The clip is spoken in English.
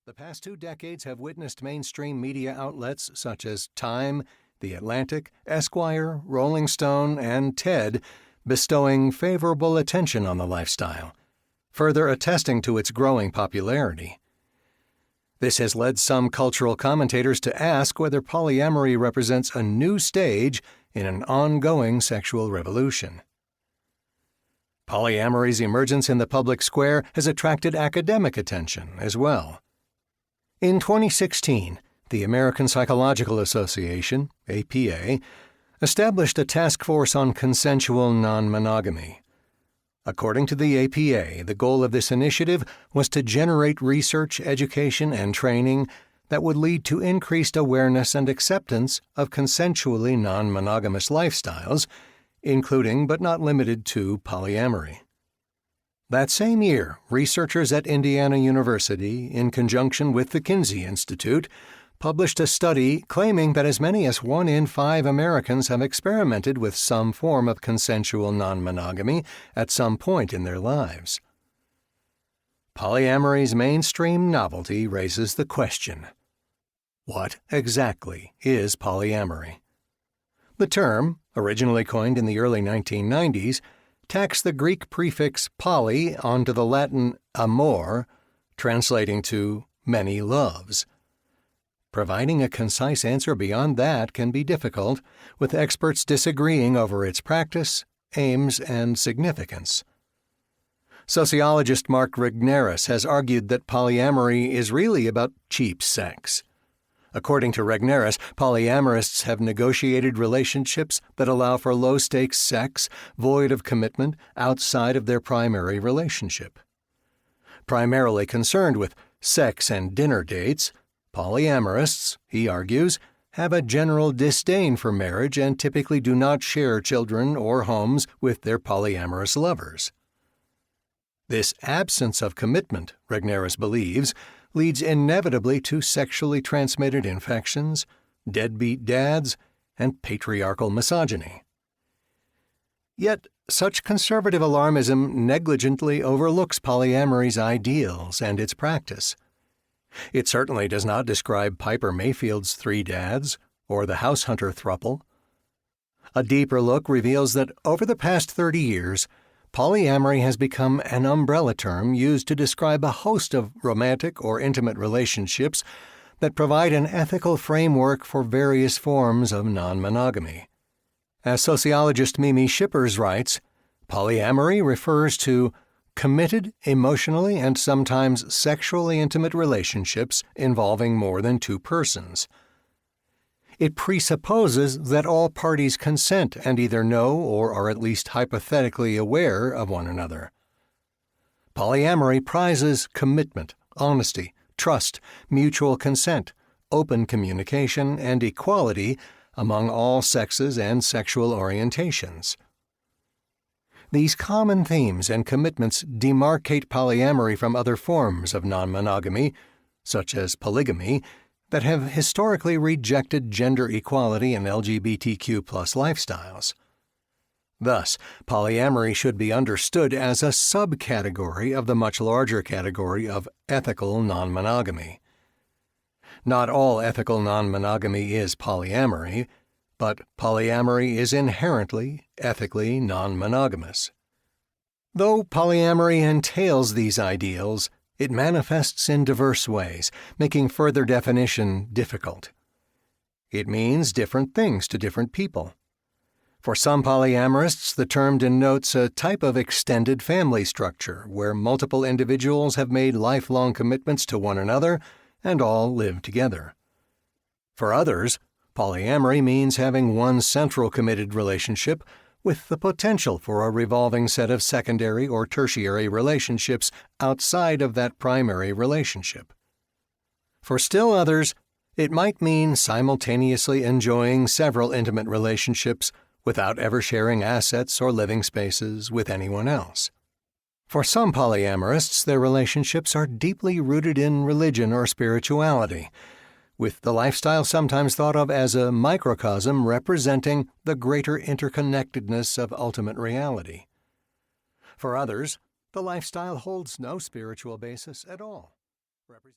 The past 2 decades have witnessed mainstream media outlets such as Time, The Atlantic, Esquire, Rolling Stone, and TED bestowing favorable attention on the lifestyle, further attesting to its growing popularity. This has led some cultural commentators to ask whether polyamory represents a new stage in an ongoing sexual revolution. Polyamory's emergence in the public square has attracted academic attention as well. In 2016, the American Psychological Association, APA, established a task force on consensual non-monogamy. According to the APA, the goal of this initiative was to generate research, education, and training that would lead to increased awareness and acceptance of consensually non-monogamous lifestyles, including but not limited to polyamory. That same year, researchers at Indiana University, in conjunction with the Kinsey Institute, published a study claiming that as many as 1 in 5 Americans have experimented with some form of consensual non-monogamy at some point in their lives. Polyamory's mainstream novelty raises the question: what exactly is polyamory? The term, originally coined in the early 1990s, tacks the Greek prefix poly onto the Latin amor, translating to many loves. Providing a concise answer beyond that can be difficult, with experts disagreeing over its practice, aims, and significance. Sociologist Mark Regnerus has argued that polyamory is really about cheap sex. According to Regnerus, polyamorists have negotiated relationships that allow for low-stakes sex, void of commitment, outside of their primary relationship. Primarily concerned with sex and dinner dates, polyamorists, he argues, have a general disdain for marriage and typically do not share children or homes with their polyamorous lovers. This absence of commitment, Regnerus believes, leads inevitably to sexually transmitted infections, deadbeat dads, and patriarchal misogyny. Yet, such conservative alarmism negligently overlooks polyamory's ideals and its practice. It certainly does not describe Piper Mayfield's 3 dads or the house hunter throuple. A deeper look reveals that over the past 30 years, polyamory has become an umbrella term used to describe a host of romantic or intimate relationships that provide an ethical framework for various forms of non-monogamy. As sociologist Mimi Shippers writes, polyamory refers to committed, emotionally and sometimes sexually intimate relationships involving more than 2 persons. It presupposes that all parties consent and either know or are at least hypothetically aware of one another. Polyamory prizes commitment, honesty, trust, mutual consent, open communication, and equality among all sexes and sexual orientations. These common themes and commitments demarcate polyamory from other forms of non-monogamy, such as polygamy, that have historically rejected gender equality in LGBTQ+ lifestyles. Thus, polyamory should be understood as a subcategory of the much larger category of ethical non-monogamy. Not all ethical non-monogamy is polyamory, but polyamory is inherently, ethically non-monogamous. Though polyamory entails these ideals, it manifests in diverse ways, making further definition difficult. It means different things to different people. For some polyamorists, the term denotes a type of extended family structure where multiple individuals have made lifelong commitments to one another and all live together. For others, polyamory means having one central committed relationship with the potential for a revolving set of secondary or tertiary relationships outside of that primary relationship. For still others, it might mean simultaneously enjoying several intimate relationships without ever sharing assets or living spaces with anyone else. For some polyamorists, their relationships are deeply rooted in religion or spirituality, with the lifestyle sometimes thought of as a microcosm representing the greater interconnectedness of ultimate reality. For others, the lifestyle holds no spiritual basis at all.